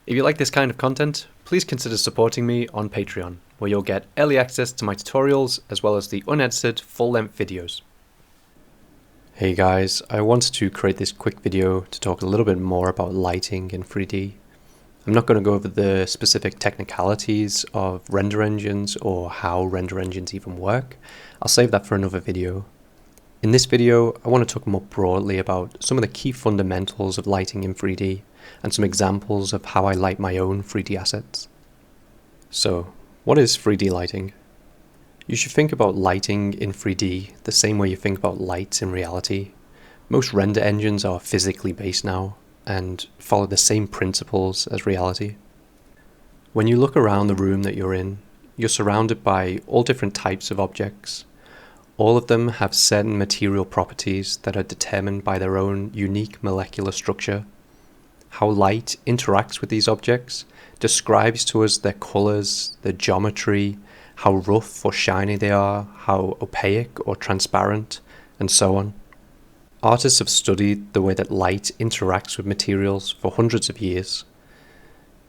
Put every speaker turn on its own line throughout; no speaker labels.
If you like this kind of content, please consider supporting me on Patreon, where you'll get early access to my tutorials as well as the unedited full-length videos. Hey guys, I wanted to create this quick video to talk a little bit more about lighting in 3D. I'm not going to go over the specific technicalities of render engines or how render engines even work. I'll save that for another video. In this video, I want to talk more broadly about some of the key fundamentals of lighting in 3D and some examples of how I light my own 3D assets. So, what is 3D lighting? You should think about lighting in 3D the same way you think about lights in reality. Most render engines are physically based now and follow the same principles as reality. When you look around the room that you're in, you're surrounded by all different types of objects. All of them have certain material properties that are determined by their own unique molecular structure. How light interacts with these objects describes to us their colors, their geometry, how rough or shiny they are, how opaque or transparent, and so on. Artists have studied the way that light interacts with materials for hundreds of years.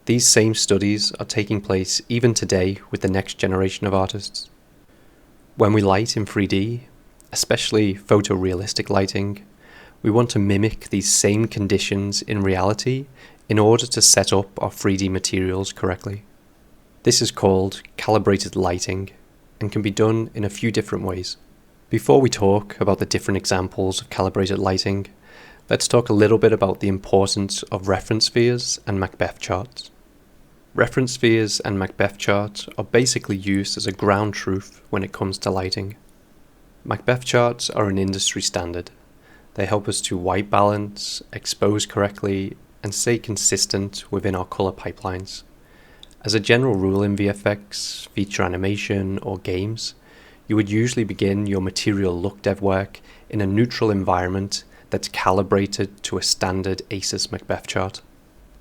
These same studies are taking place even today with the next generation of artists. When we light in 3D, especially photorealistic lighting, we want to mimic these same conditions in reality in order to set up our 3D materials correctly. This is called calibrated lighting and can be done in a few different ways. Before we talk about the different examples of calibrated lighting, let's talk a little bit about the importance of reference spheres and Macbeth charts. Reference spheres and Macbeth charts are basically used as a ground truth when it comes to lighting. Macbeth charts are an industry standard. They help us to white balance, expose correctly, and stay consistent within our color pipelines. As a general rule in VFX, feature animation, or games, you would usually begin your material lookdev work in a neutral environment that's calibrated to a standard ACES Macbeth chart.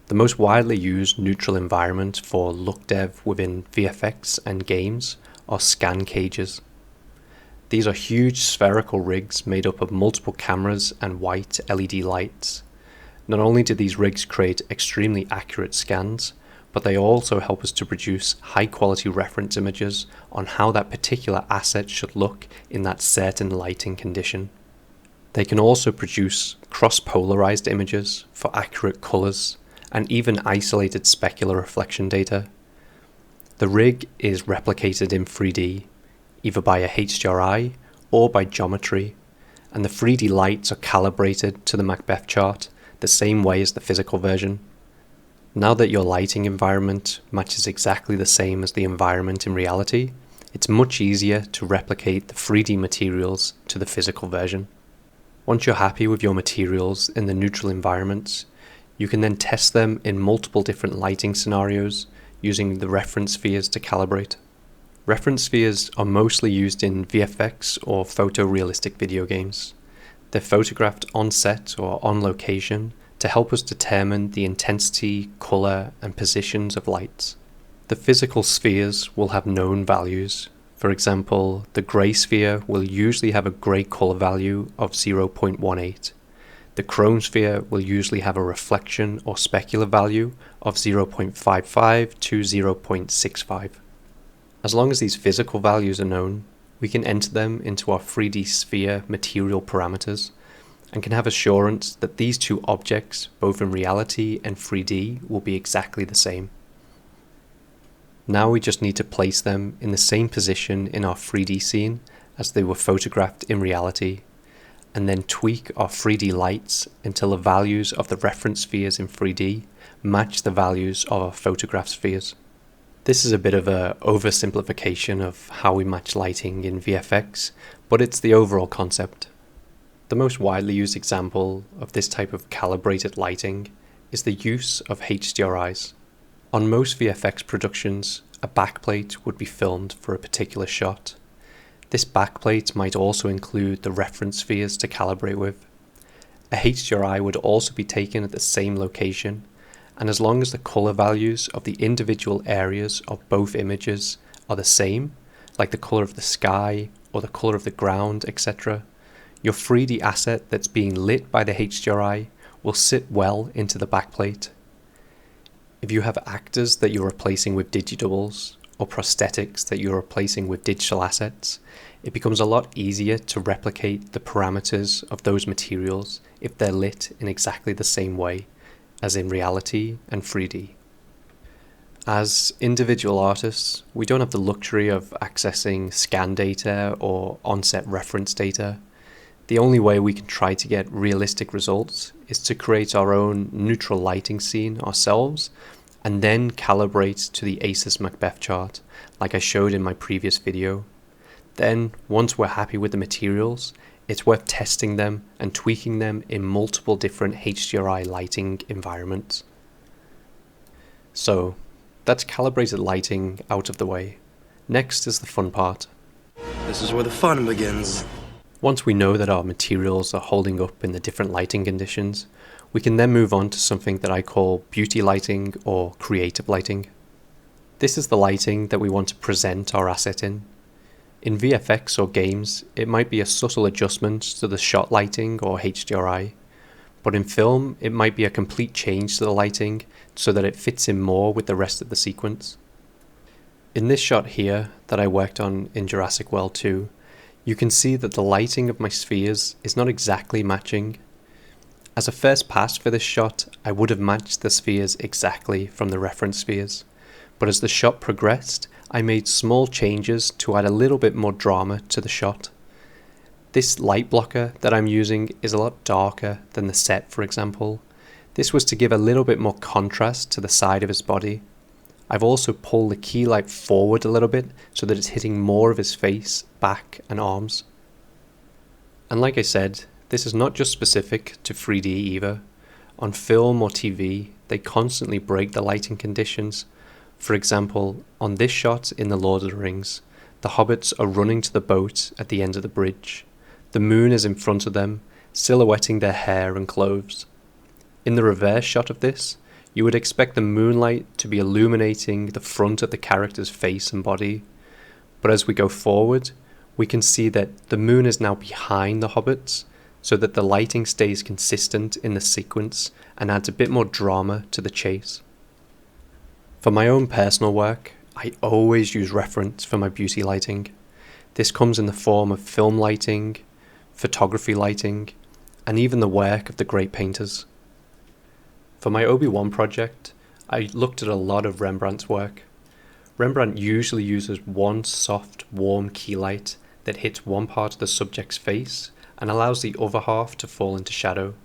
The most widely used neutral environment for lookdev within VFX and games are scan cages. These are huge spherical rigs made up of multiple cameras and white LED lights. Not only do these rigs create extremely accurate scans, but they also help us to produce high quality reference images on how that particular asset should look in that certain lighting condition. They can also produce cross-polarized images for accurate colors and even isolated specular reflection data. The rig is replicated in 3D, either by a HDRI or by geometry, and the 3D lights are calibrated to the Macbeth chart the same way as the physical version. Now that your lighting environment matches exactly the same as the environment in reality, it's much easier to replicate the 3D materials to the physical version. Once you're happy with your materials in the neutral environments, you can then test them in multiple different lighting scenarios using the reference spheres to calibrate. Reference spheres are mostly used in VFX or photorealistic video games. They're photographed on set or on location to help us determine the intensity, color, and positions of lights. The physical spheres will have known values. For example, the gray sphere will usually have a gray color value of 0.18. The chrome sphere will usually have a reflection or specular value of 0.55 to 0.65. As long as these physical values are known, we can enter them into our 3D sphere material parameters and can have assurance that these two objects, both in reality and 3D, will be exactly the same. Now we just need to place them in the same position in our 3D scene as they were photographed in reality, and then tweak our 3D lights until the values of the reference spheres in 3D match the values of our photograph spheres. This is a bit of an oversimplification of how we match lighting in VFX, but it's the overall concept. The most widely used example of this type of calibrated lighting is the use of HDRIs. On most VFX productions, a backplate would be filmed for a particular shot. This backplate might also include the reference spheres to calibrate with. A HDRI would also be taken at the same location, and as long as the color values of the individual areas of both images are the same, like the color of the sky or the color of the ground, etc., your 3D asset that's being lit by the HDRI will sit well into the backplate. If you have actors that you're replacing with digidoubles, or prosthetics that you're replacing with digital assets, it becomes a lot easier to replicate the parameters of those materials if they're lit in exactly the same way as in reality and 3D. As individual artists, we don't have the luxury of accessing scan data or on-set reference data. The only way we can try to get realistic results is to create our own neutral lighting scene ourselves and then calibrate to the ASUS Macbeth chart like I showed in my previous video. Then, once we're happy with the materials, it's worth testing them and tweaking them in multiple different HDRI lighting environments. So, that's calibrated lighting out of the way. Next is the fun part.
This is where the fun begins.
Once we know that our materials are holding up in the different lighting conditions, we can then move on to something that I call beauty lighting or creative lighting. This is the lighting that we want to present our asset in. In VFX or games, it might be a subtle adjustment to the shot lighting or HDRI, but in film, it might be a complete change to the lighting so that it fits in more with the rest of the sequence. In this shot here that I worked on in Jurassic World 2, you can see that the lighting of my spheres is not exactly matching. As a first pass for this shot, I would have matched the spheres exactly from the reference spheres, but as the shot progressed, I made small changes to add a little bit more drama to the shot. This light blocker that I'm using is a lot darker than the set, for example. This was to give a little bit more contrast to the side of his body. I've also pulled the key light forward a little bit so that it's hitting more of his face, back and arms. And like I said, this is not just specific to 3D either. On film or TV, they constantly break the lighting conditions. For example, on this shot in The Lord of the Rings, the hobbits are running to the boat at the end of the bridge. The moon is in front of them, silhouetting their hair and clothes. In the reverse shot of this, you would expect the moonlight to be illuminating the front of the character's face and body. But as we go forward, we can see that the moon is now behind the hobbits, so that the lighting stays consistent in the sequence and adds a bit more drama to the chase. For my own personal work, I always use reference for my beauty lighting. This comes in the form of film lighting, photography lighting, and even the work of the great painters. For my Obi-Wan project, I looked at a lot of Rembrandt's work. Rembrandt usually uses one soft, warm key light that hits one part of the subject's face and allows the other half to fall into shadow.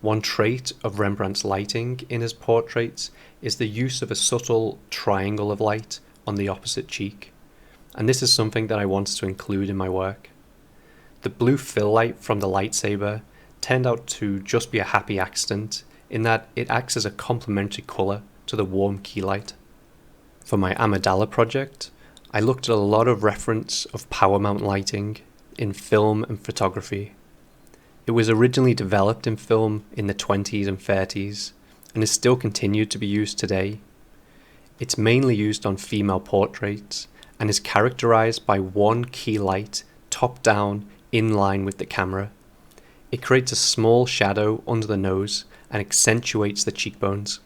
One trait of Rembrandt's lighting in his portraits is the use of a subtle triangle of light on the opposite cheek, and this is something that I wanted to include in my work. The blue fill light from the lightsaber turned out to just be a happy accident in that it acts as a complementary colour to the warm key light. For my Amidala project, I looked at a lot of reference of power mount lighting in film and photography. It was originally developed in film in the 20s and 30s and is still continued to be used today. It's mainly used on female portraits and is characterized by one key light top down in line with the camera. It creates a small shadow under the nose and accentuates the cheekbones.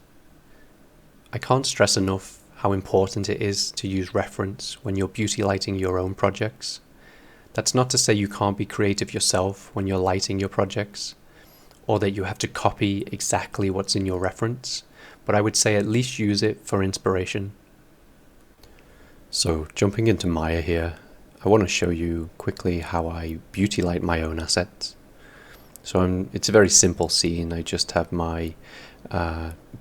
I can't stress enough how important it is to use reference when you're beauty lighting your own projects. That's not to say you can't be creative yourself when you're lighting your projects, or that you have to copy exactly what's in your reference, but I would say at least use it for inspiration. So jumping into Maya here, I want to show you quickly how I beauty light my own assets. So it's a very simple scene. I just have my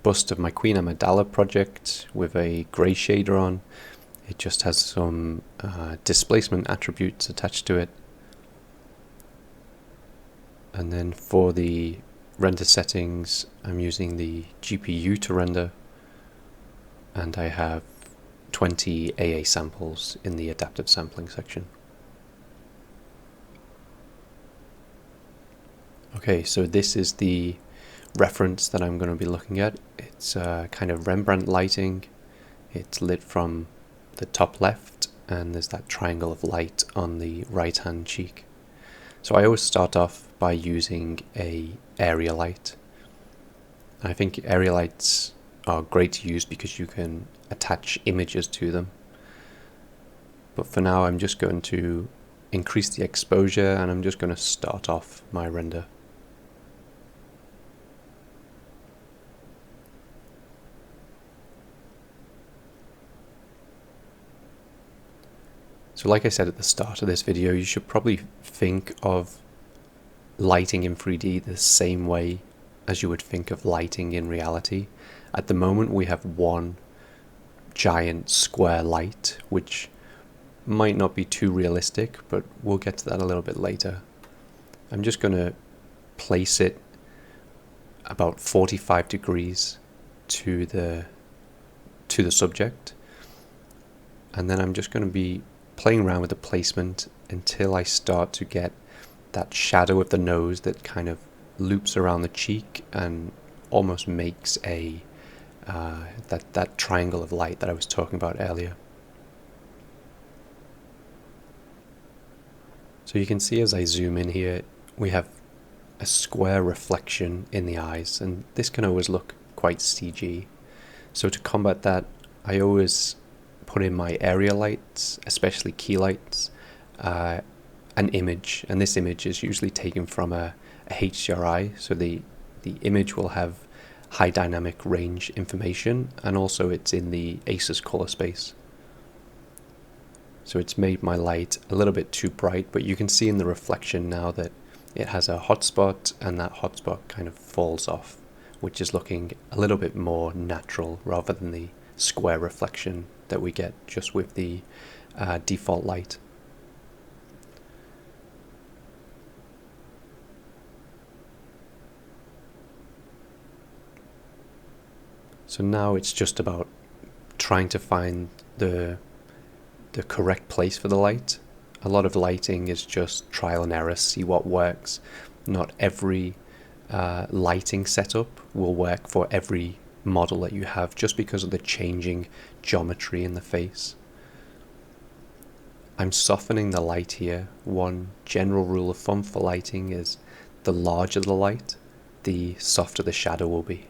bust of my Queen Amidala project with a grey shader on. It just has some displacement attributes attached to it. And then for the render settings, I'm using the GPU to render. And I have 20 AA samples in the adaptive sampling section. Okay, so this is the reference that I'm going to be looking at. It's kind of Rembrandt lighting. It's lit from the top left, and there's that triangle of light on the right hand cheek. So I always start off by using a area light. I think area lights are great to use because you can attach images to them. But for now, I'm just going to increase the exposure, and I'm just going to start off my render. So like I said at the start of this video, you should probably think of lighting in 3D the same way as you would think of lighting in reality. At the moment we have one giant square light, which might not be too realistic, but we'll get to that a little bit later. I'm just going to place it about 45 degrees to the subject, and then I'm just going to be playing around with the placement until I start to get that shadow of the nose that kind of loops around the cheek and almost makes a that triangle of light that I was talking about earlier. So you can see as I zoom in here, we have a square reflection in the eyes, and this can always look quite CG. So to combat that, I always put in my area lights, especially key lights, an image, and this image is usually taken from a HDRI, so the image will have high dynamic range information, and also it's in the ACES color space. So it's made my light a little bit too bright, but you can see in the reflection now that it has a hotspot, and that hotspot kind of falls off, which is looking a little bit more natural rather than the square reflection that we get just with the default light. So now it's just about trying to find the correct place for the light. A lot of lighting is just trial and error, see what works. Not every lighting setup will work for every model that you have, just because of the changing geometry in the face. I'm softening the light here. One general rule of thumb for lighting is the larger the light, the softer the shadow will be.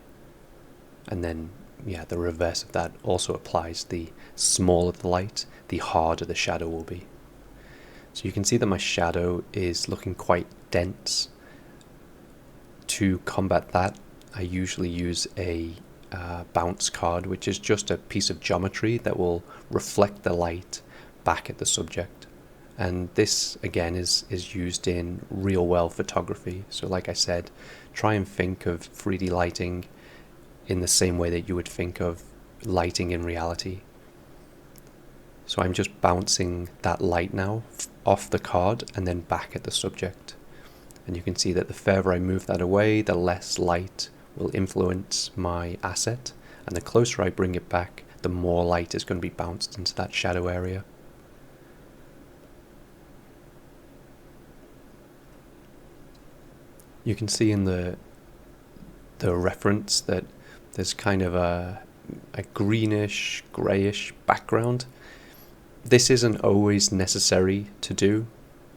And then, yeah, the reverse of that also applies. The smaller the light, the harder the shadow will be. So you can see that my shadow is looking quite dense. To combat that, I usually use a bounce card, which is just a piece of geometry that will reflect the light back at the subject. And this, again, is used in real world photography. So like I said, try and think of 3D lighting in the same way that you would think of lighting in reality. So I'm just bouncing that light now off the card and then back at the subject. And you can see that the further I move that away, the less light will influence my asset. And the closer I bring it back, the more light is going to be bounced into that shadow area. You can see in the reference that there's kind of a greenish, greyish background. This isn't always necessary to do,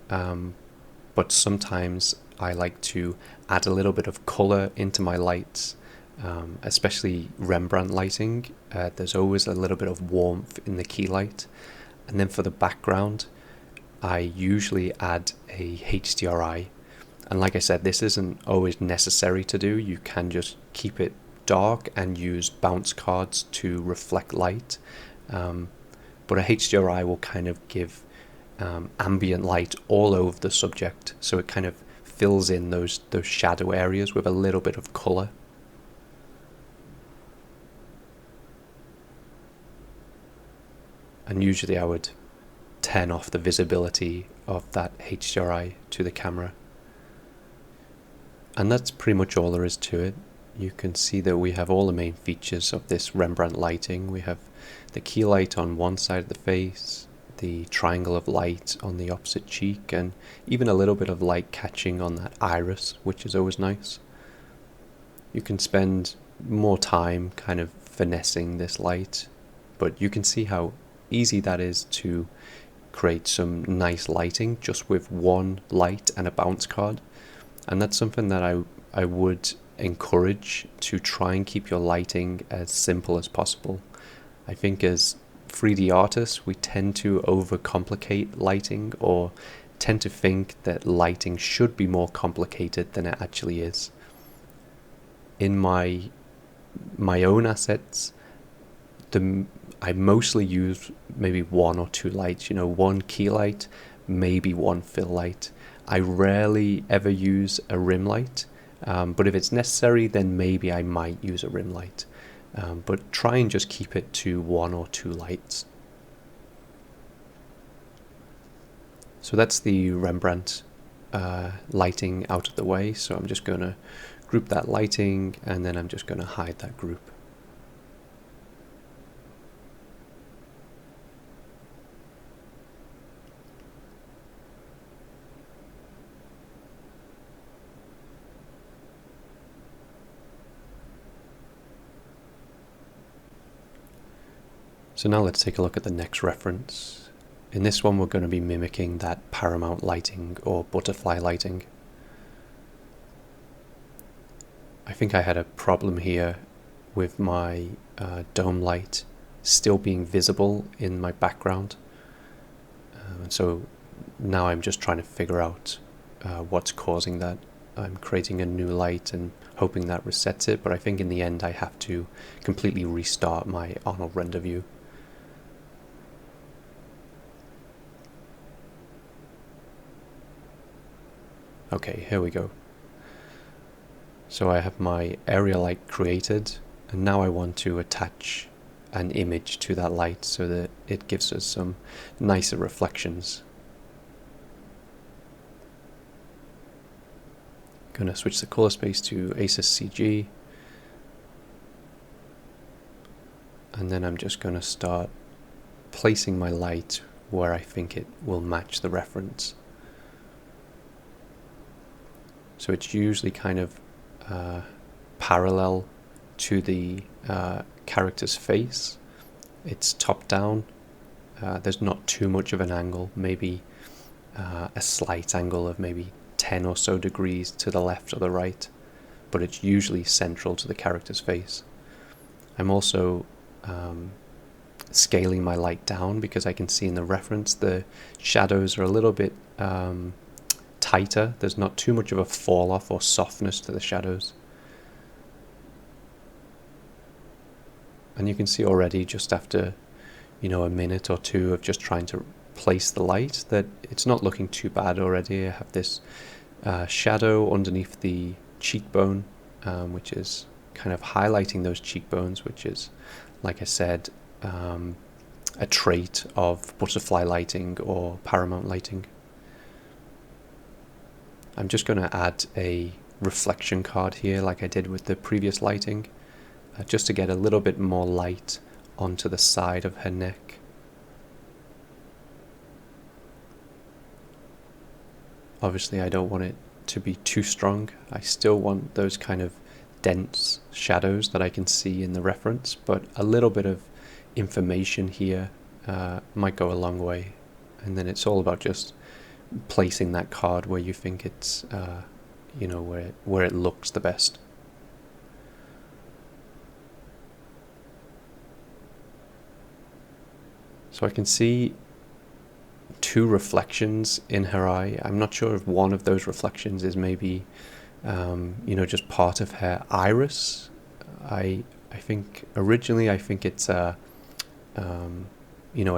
but sometimes I like to add a little bit of colour into my lights, especially Rembrandt lighting. There's always a little bit of warmth in the key light. And then for the background, I usually add a HDRI. And like I said, this isn't always necessary to do. You can just keep it dark and use bounce cards to reflect light. But a HDRI will kind of give ambient light all over the subject, so it kind of fills in those shadow areas with a little bit of colour. And usually I would turn off the visibility of that HDRI to the camera. And that's pretty much all there is to it. You can see that we have all the main features of this Rembrandt lighting. We have the key light on one side of the face, the triangle of light on the opposite cheek, and even a little bit of light catching on that iris, which is always nice. You can spend more time kind of finessing this light, but you can see how easy that is to create some nice lighting just with one light and a bounce card. And that's something that I would encourage to try and keep your lighting as simple as possible. I think as 3D artists, we tend to overcomplicate lighting, or tend to think that lighting should be more complicated than it actually is. In my own assets, I mostly use maybe one or two lights, one key light, maybe one fill light. I rarely ever use a rim light, but if it's necessary, then maybe I might use a rim light. But try and just keep it to one or two lights. So that's the Rembrandt lighting out of the way. So I'm just going to group that lighting, and then I'm just going to hide that group. So now let's take a look at the next reference. In this one, we're going to be mimicking that paramount lighting or butterfly lighting. I think I had a problem here with my dome light still being visible in my background. And so now I'm just trying to figure out what's causing that. I'm creating a new light and hoping that resets it, but I think in the end I have to completely restart my Arnold render view. Okay, here we go. So I have my area light created, and now I want to attach an image to that light so that it gives us some nicer reflections. Going to switch the color space to Asus CG, and then I'm just going to start placing my light where I think it will match the reference. So it's usually kind of parallel to the character's face. It's top down. There's not too much of an angle, maybe a slight angle of maybe 10 or so degrees to the left or the right, but it's usually central to the character's face. I'm also scaling my light down because I can see in the reference the shadows are a little bit tighter. There's not too much of a fall off or softness to the shadows. And you can see already just after a minute or two of just trying to place the light that it's not looking too bad already. I have this shadow underneath the cheekbone, which is kind of highlighting those cheekbones, which is, like I said, a trait of butterfly lighting or paramount lighting. I'm just going to add a reflection card here like I did with the previous lighting, just to get a little bit more light onto the side of her neck. Obviously I don't want it to be too strong. I still want those kind of dense shadows that I can see in the reference, but a little bit of information here might go a long way. And then it's all about just placing that card where you think it's where it looks the best. So I can see two reflections in her eye. I'm not sure if one of those reflections is maybe just part of her iris. I think originally it's a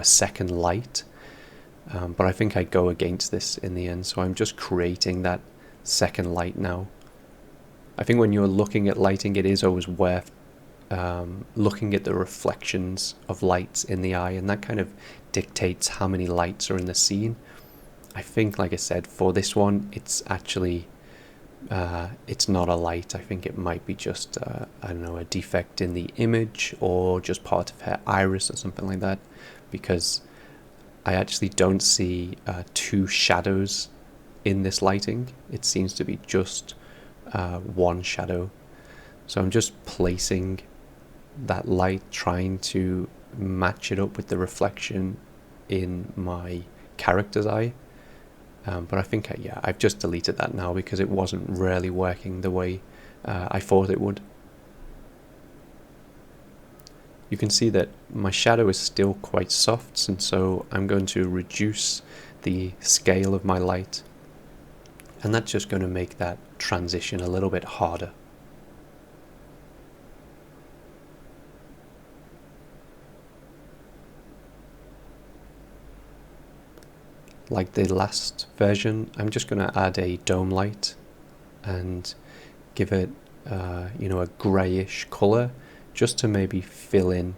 second light. But I think I go against this in the end, so I'm just creating that second light now. I think when you're looking at lighting, it is always worth looking at the reflections of lights in the eye, and that kind of dictates how many lights are in the scene. I think, like I said, for this one, it's actually it's not a light. I think it might be just a defect in the image, or just part of her iris or something like that, because I actually don't see two shadows in this lighting. It seems to be just one shadow. So I'm just placing that light, trying to match it up with the reflection in my character's eye. But I think I've just deleted that now because it wasn't really working the way I thought it would. You can see that my shadow is still quite soft, and so I'm going to reduce the scale of my light, and that's just going to make that transition a little bit harder. Like the last version, I'm just going to add a dome light and give it a greyish colour, just to maybe fill in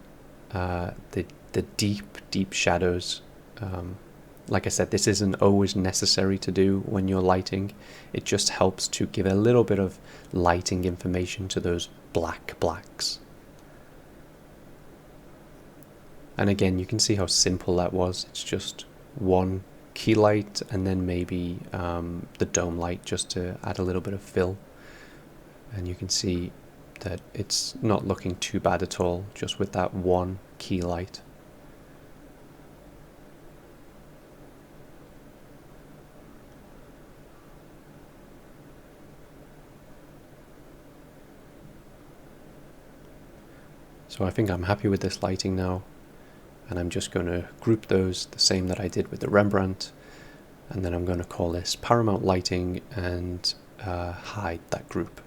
the deep shadows. Like I said, this isn't always necessary to do when you're lighting. It just helps to give a little bit of lighting information to those blacks. And again, you can see how simple that was. It's just one key light and then maybe the dome light just to add a little bit of fill. And you can see that it's not looking too bad at all, just with that one key light. So I think I'm happy with this lighting now, and I'm just going to group those the same that I did with the Rembrandt, and then I'm going to call this Paramount Lighting and hide that group.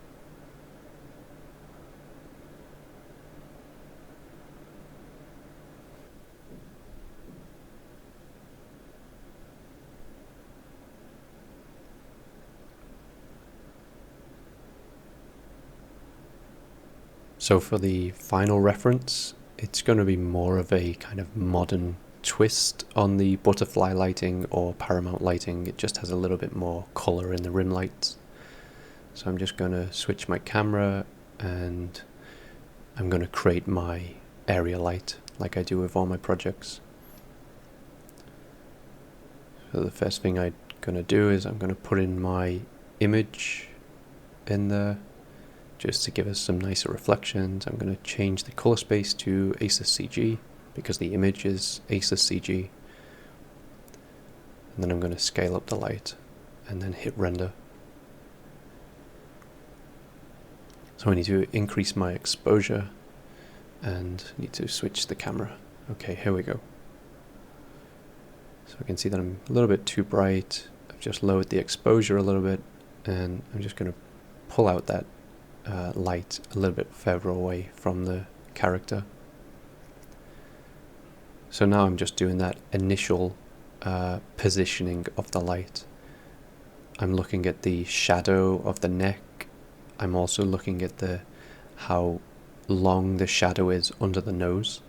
So for the final reference, it's going to be more of a kind of modern twist on the butterfly lighting or Paramount lighting. It just has a little bit more color in the rim lights. So I'm just going to switch my camera and I'm going to create my area light like I do with all my projects. So the first thing I'm going to do is I'm going to put in my image in there, just to give us some nicer reflections. I'm going to change the color space to ACES CG because the image is ACES CG. And then I'm going to scale up the light and then hit render. So I need to increase my exposure and need to switch the camera. Okay, here we go. So I can see that I'm a little bit too bright. I've just lowered the exposure a little bit, and I'm just going to pull out that light a little bit further away from the character. So now I'm just doing that initial positioning of the light. I'm looking at the shadow of the neck. I'm also looking at how long the shadow is under the nose.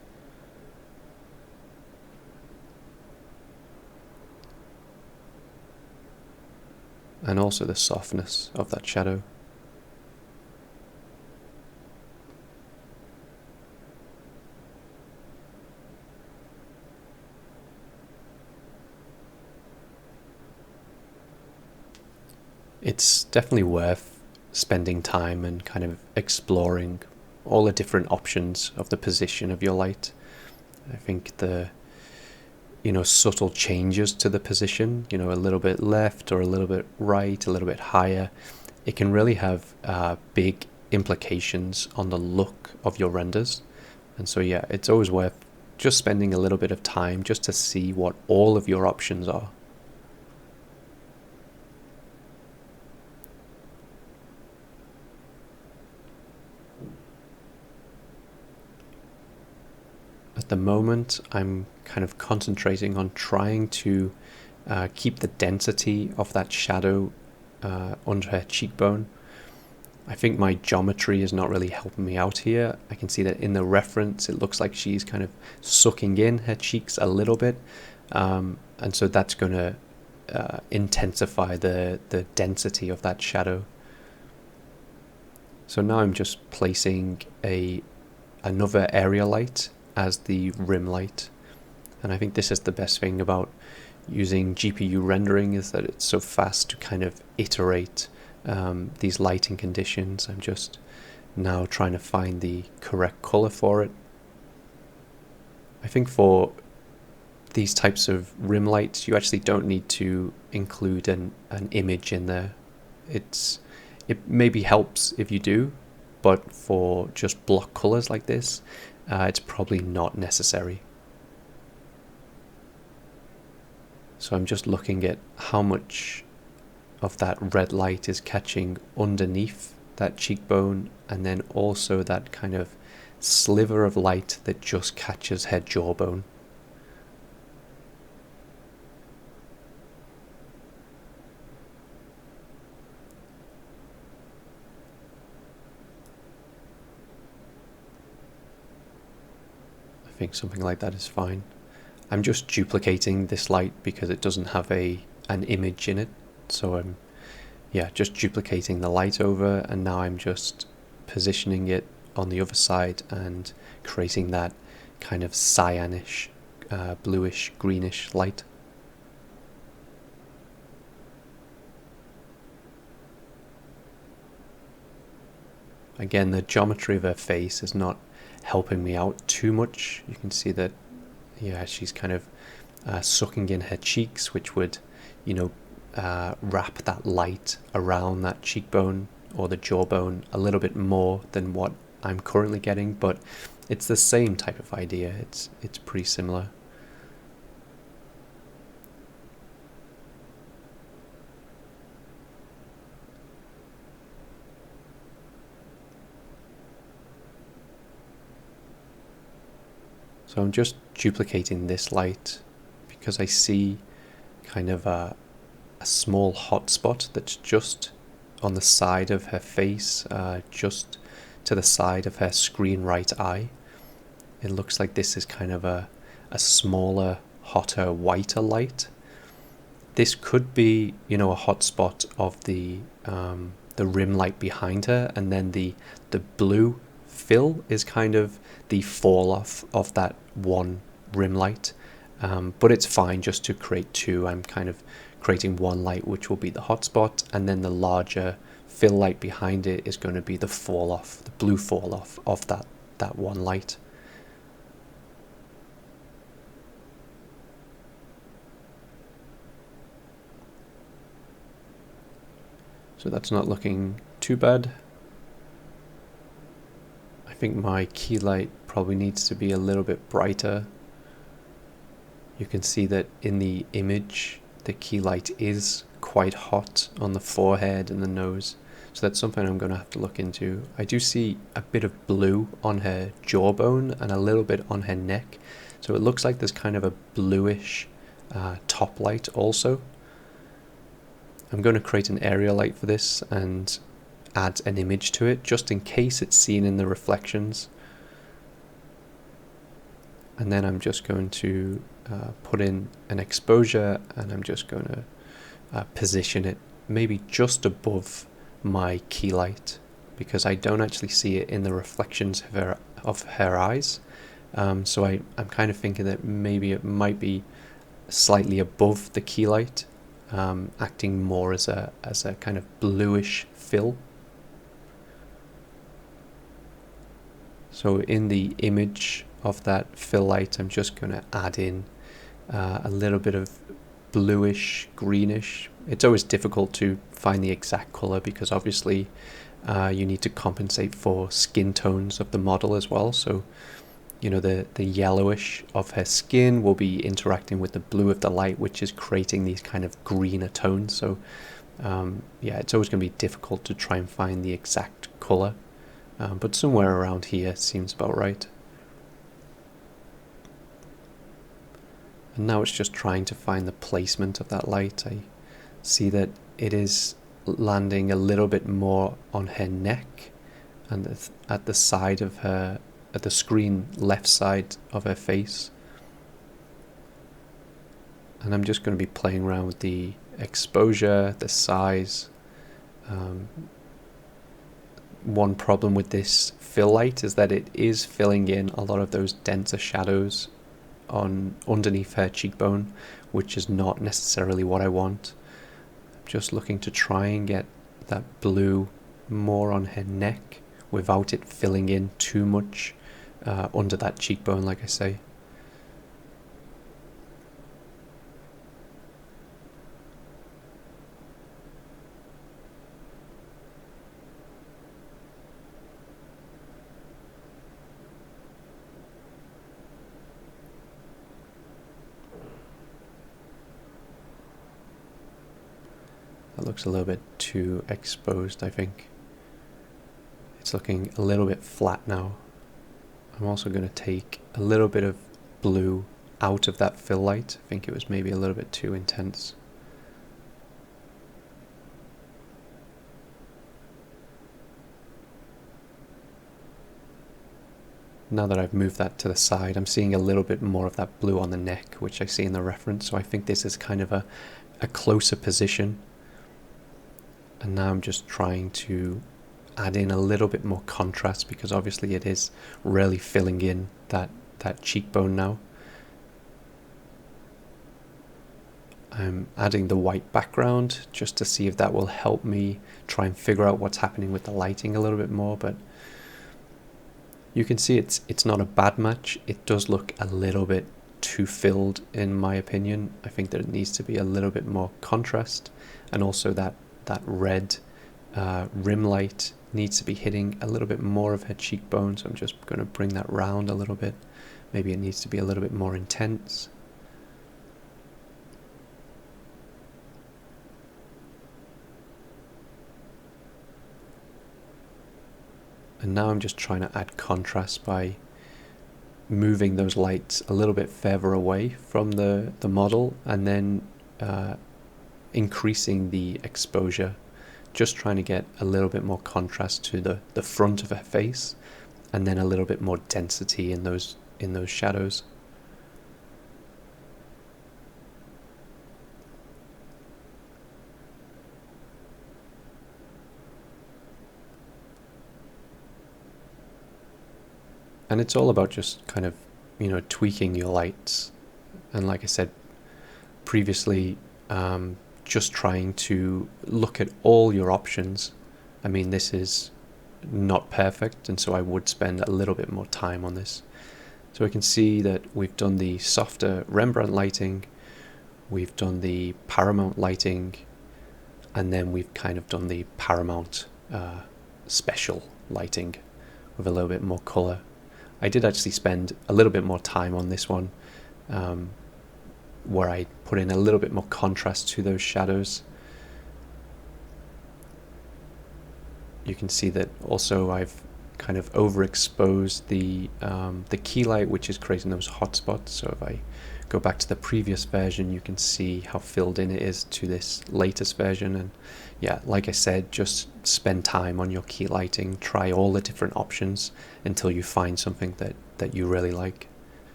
And also the softness of that shadow. It's definitely worth spending time and kind of exploring all the different options of the position of your light. I think the subtle changes to the position, a little bit left or a little bit right, a little bit higher, it can really have big implications on the look of your renders. And so yeah, it's always worth just spending a little bit of time just to see what all of your options are. At the moment, I'm kind of concentrating on trying to keep the density of that shadow under her cheekbone. I think my geometry is not really helping me out here. I can see that in the reference, it looks like she's kind of sucking in her cheeks a little bit. And so that's going to intensify the density of that shadow. So now I'm just placing another area light as the rim light, and I think this is the best thing about using GPU rendering, is that it's so fast to kind of iterate these lighting conditions. I'm just now trying to find the correct color for it. I think for these types of rim lights you actually don't need to include an image in there. It's It maybe helps if you do, but for just block colors like this, it's probably not necessary. So I'm just looking at how much of that red light is catching underneath that cheekbone, and then also that kind of sliver of light that just catches her jawbone. I think something like that is fine. I'm just duplicating this light because it doesn't have an image in it, so I'm just duplicating the light over, and now I'm just positioning it on the other side and creating that kind of cyanish, bluish, greenish light. Again, the geometry of her face is not helping me out too much. You can see that, she's kind of sucking in her cheeks, which would, wrap that light around that cheekbone or the jawbone a little bit more than what I'm currently getting, but it's the same type of idea. It's pretty similar. So I'm just duplicating this light because I see kind of a small hotspot that's just on the side of her face, just to the side of her screen right eye. It looks like this is kind of a smaller, hotter, whiter light. This could be, a hotspot of the rim light behind her, and then the blue fill is kind of the fall off of that one rim light. But it's fine just to create two. I'm kind of creating one light, which will be the hotspot, and then the larger fill light behind it is going to be the fall off, the blue fall off of that one light. So that's not looking too bad. I think my key light probably needs to be a little bit brighter. You can see that in the image, the key light is quite hot on the forehead and the nose. So that's something I'm going to have to look into. I do see a bit of blue on her jawbone and a little bit on her neck. So it looks like there's kind of a bluish top light also. I'm going to create an area light for this and add an image to it just in case it's seen in the reflections. And then I'm just going to put in an exposure, and I'm just going to position it maybe just above my key light, because I don't actually see it in the reflections of her eyes. So I'm kind of thinking that maybe it might be slightly above the key light, acting more as a kind of bluish fill. So in the image of that fill light, I'm just going to add in a little bit of bluish, greenish. It's always difficult to find the exact color because obviously you need to compensate for skin tones of the model as well. So, the yellowish of her skin will be interacting with the blue of the light, which is creating these kind of greener tones. So, it's always going to be difficult to try and find the exact color. But somewhere around here seems about right. And now it's just trying to find the placement of that light. I see that it is landing a little bit more on her neck and at the side of her, at the screen left side of her face. And I'm just going to be playing around with the exposure, the size. One problem with this fill light is that it is filling in a lot of those denser shadows underneath her cheekbone, which is not necessarily what I want. I'm just looking to try and get that blue more on her neck without it filling in too much under that cheekbone, like I say. looks a little bit too exposed, I think. It's looking a little bit flat now. I'm also going to take a little bit of blue out of that fill light. I think it was maybe a little bit too intense. Now that I've moved that to the side, I'm seeing a little bit more of that blue on the neck, which I see in the reference, so I think this is kind of a closer position. And now I'm just trying to add in a little bit more contrast, because obviously it is really filling in that cheekbone now. I'm adding the white background just to see if that will help me try and figure out what's happening with the lighting a little bit more, but you can see it's not a bad match. It does look a little bit too filled in my opinion. I think that it needs to be a little bit more contrast, and also that red rim light needs to be hitting a little bit more of her cheekbone, so I'm just going to bring that round a little bit. Maybe it needs to be a little bit more intense. And now I'm just trying to add contrast by moving those lights a little bit further away from the model, and then increasing the exposure, just trying to get a little bit more contrast to the front of her face, and then a little bit more density in those shadows. And it's all about just kind of, tweaking your lights. And like I said previously, just trying to look at all your options. I mean, this is not perfect, and so I would spend a little bit more time on this. So we can see that we've done the softer Rembrandt lighting, we've done the Paramount lighting, and then we've kind of done the Paramount special lighting with a little bit more color. I did actually spend a little bit more time on this one, where I put in a little bit more contrast to those shadows. You can see that also I've kind of overexposed the key light, which is creating those hotspots. So if I go back to the previous version, you can see how filled in it is to this latest version. And yeah, like I said, just spend time on your key lighting, try all the different options until you find something that you really like.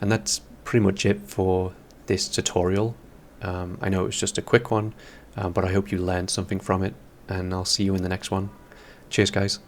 And that's pretty much it for this tutorial. I know it was just a quick one, but I hope you learned something from it, and I'll see you in the next one. Cheers, guys.